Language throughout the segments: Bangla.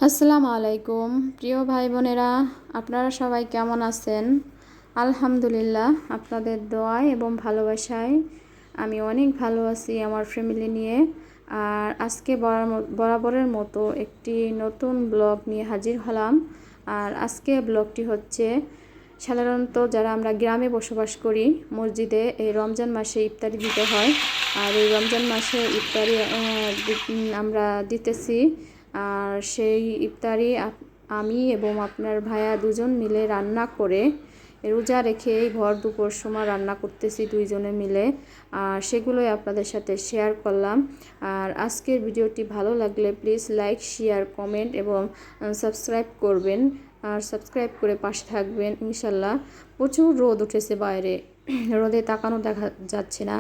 আসসালামু আলাইকুম প্রিয় ভাই বোনেরা, আপনারা সবাই কেমন আছেন? আলহামদুলিল্লাহ, আপনাদের দোয়ায় এবং ভালোবাসায় আমি অনেক ভালো আছি আমার ফ্যামিলি নিয়ে। আর আজকে বরাবরের মতো একটি নতুন ব্লগ নিয়ে হাজির হলাম। আর আজকে ব্লগটি হচ্ছে সাধারণত যারা আমরা গ্রামে বসবাস করি, মসজিদে এই রমজান মাসে ইফতারি দিতে হয়। আর এই রমজান মাসে ইফতারি আমরা দিতেছি। আর সেই ইফতারি আমি এবং আপনার ভাইয়া দুজন মিলে রান্না করে রোজা রেখে ভর দুপুর সময় রান্না করতেছি দুইজনে মিলে। আর সেগুলোই আপনাদের সাথে শেয়ার করলাম। আর আজকের ভিডিওটি ভালো লাগলে প্লিজ লাইক, শেয়ার, কমেন্ট এবং সাবস্ক্রাইব করবেন। আর সাবস্ক্রাইব করে পাশে থাকবেন ইনশাল্লাহ। প্রচুর রোদ উঠেছে বাইরে, রোদে তাকানো দেখা যাচ্ছে না।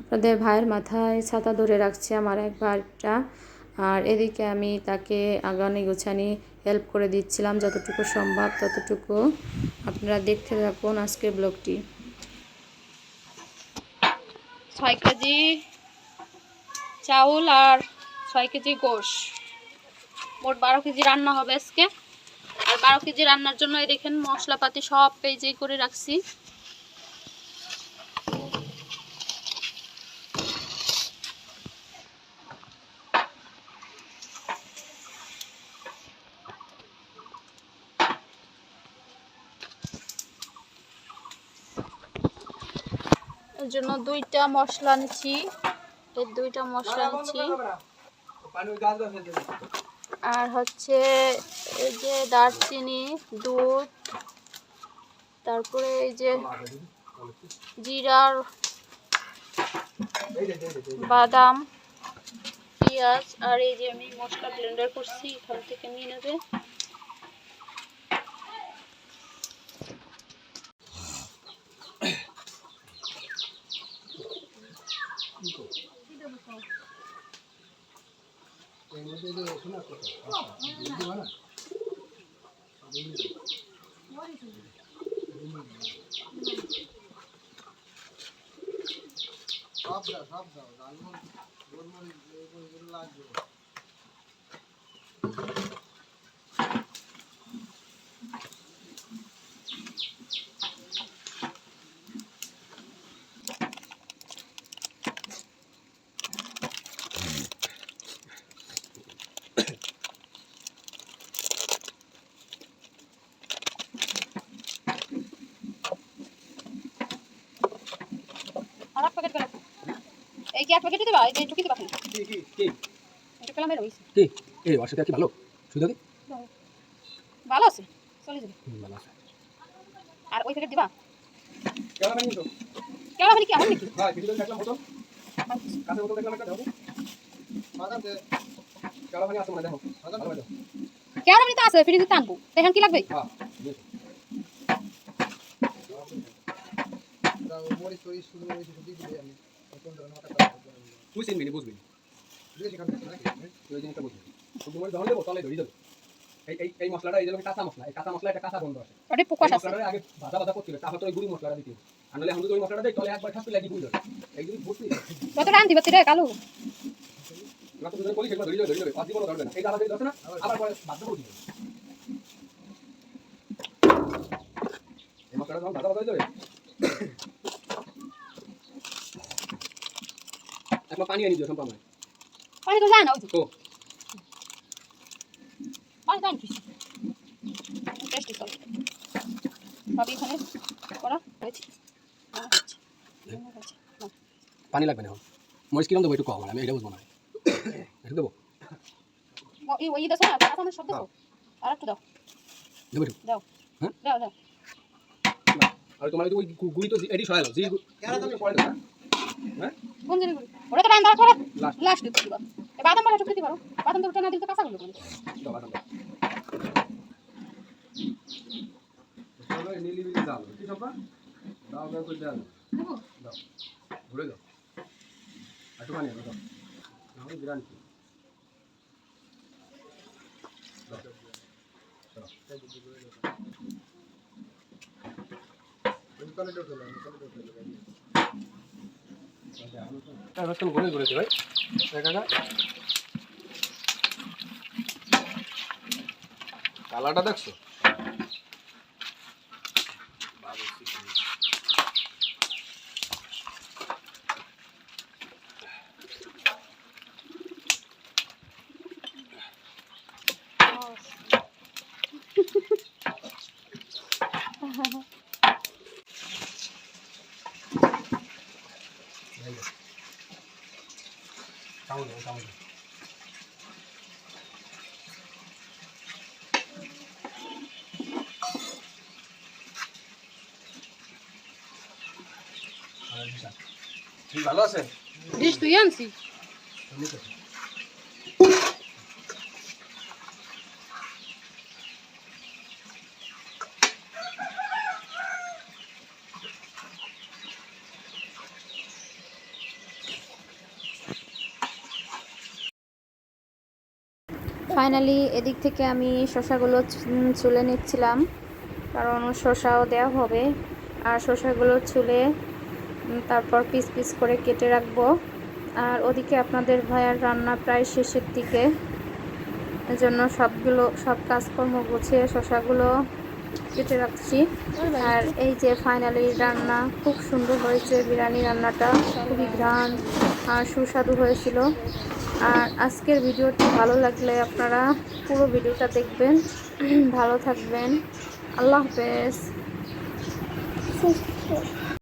আপনাদের ভাইয়ের মাথায় ছাতা ধরে রাখছে আমার এক ভাইটা। আর এদিকে আমি তাকে আগানি গোছানি হেল্প করে দিচ্ছিলাম যতটুকু সম্ভব ততটুকু। আপনারা দেখতে থাকুন আজকের ব্লগটি। 6 কেজি চাউল আর 6 কেজি গোশ, মোট 12 কেজি রান্না হবে আজকে। আর 12 কেজি রান্নার জন্য এই দেখেন মশলাপাতি সব পেজে করে রাখছি। এর জন্য দুইটা মশলা নিচ্ছি, এই দুইটা মশলা নিচ্ছি। আর হচ্ছে এই যে দারচিনি, দুধ, তারপরে এই যে জিরার, বাদাম, পেঁয়াজ। আর এই যে আমি মশলা ব্লেন্ডার করছি, এখান থেকে নিয়ে নেবে। আর এক প্যাকেট গেল, এই কি এক প্যাকেট দিবা? এই যে একটু কি দিবা? কি এটা পেলাম এর হইছে কি? এই ওর সাথে কি ভালো সুবিধা দি ভালো আছে, চলে যাবে ভালো আছে। আর ওই প্যাকেট দিবা? কেমন বানিয়েছো? কেমন বানি কি আমার নাকি? হ্যাঁ ভিডিও দেখলাম বোতল, কাছে বোতল দেখলাম একটা দাও। মাদার দে কেমন বানি আছে মনে দেখো, মাদার ভালো দাও। কেমন বানি তো আছে, ফ্রিজে টানবো দেখেন কি লাগবে। হ্যাঁ দাও মরি সরি শুরু হইছে শুধু দিই আমি কোন ধরনের মাথা খারাপ হবে তুই চিনবি না বুঝবি না তুই এখান থেকে নাকি তুই জিনিসটা বুঝবি শুধু মরি ধরে দেব তাহলে ধরে দেব। এই মশলাটা এই যে কাঁচা মশলা, এই কাঁচা মশলা এটা কাঁচা গন্ধ আছে, ওটা পোকা আছে। মশলাটা আগে ভাজা ভাজা করতে হবে, তারপর তো ওই গুঁড়ি মশলাটা দিতে হবে। আনলে আমরা তো ওই মশলাটা দেই তাহলে একবার ঠাস লাগি বুঝলো এই যদি বুঝবি কত রান দিবা তুই রে কালু না তো যদি বলি সেটা ধরে দেবে আর জীবন ধরবে না। এই আলাদা দিছ না আবার পরে ভাজা করে দিবে। এই মশলাটা ভাজা ভাজা হয়ে যাবে। একবার পানি আনি দিও সম্পূর্ণ পানি তো জানা ওই তো পানি দাও কি টেস্ট তো সব এখানে করা হয়েছে। পানি লাগবে না মরিচ কিরম দেবো একটু কম, আমি এটা বুঝবো না একটু দেবো ওই দাও না কাঁচা আমার সব দেবো আর একটু দাও দেবো দাও হ্যাঁ দাও দাও। আর তোমার ওই গুড়ি তো এডি সরালো জি কেন তুমি পড়ে দাও হ্যাঁ কোন জিনিস গুড়ি ওটা তো রান্না করে লাস্ট দিবা। এই বাদাম বাটা চুক্তি দিবা, বাদাম তো ওটা না দিলে তো কাঁচা গুলো করে দাও বাদাম চলো নীলি বিলি দাও কি সম্পা দাও দাও কই দাও দেবো দাও ঘুরে দাও একটু পানি দাও দাও নাও গ্রান্টি দাও চলো নিকালে দাও চলো নিকালে দাও চলো আচ্ছা এখন ঘুরে ঘুরে দে ভাই দেখা কালারটা দেখছো? ভালো আছে? ডিশ তুই আনছি। ফাইনালি এদিক থেকে আমি শসাগুলো ছুলে নিচ্ছিলাম, কারণ শসাও দেওয়া হবে। আর শসাগুলো ছুলে তারপর পিস পিস করে কেটে রাখবো। আর ওদিকে আপনাদের ভাইয়ার রান্না প্রায় শেষের দিকে, এজন্য সব কাজকর্ম গুছিয়ে শসাগুলো কেটে রাখছি। আর এই যে ফাইনালি রান্না খুব সুন্দর হয়েছে, বিরিয়ানি রান্নাটা খুবই ঘ্রাণ আর সুস্বাদু হয়েছিল। আর আজকের ভিডিওটি ভালো লাগলে আপনারা পুরো ভিডিওটা দেখবেন। ভালো থাকবেন, আল্লাহ হাফেজ।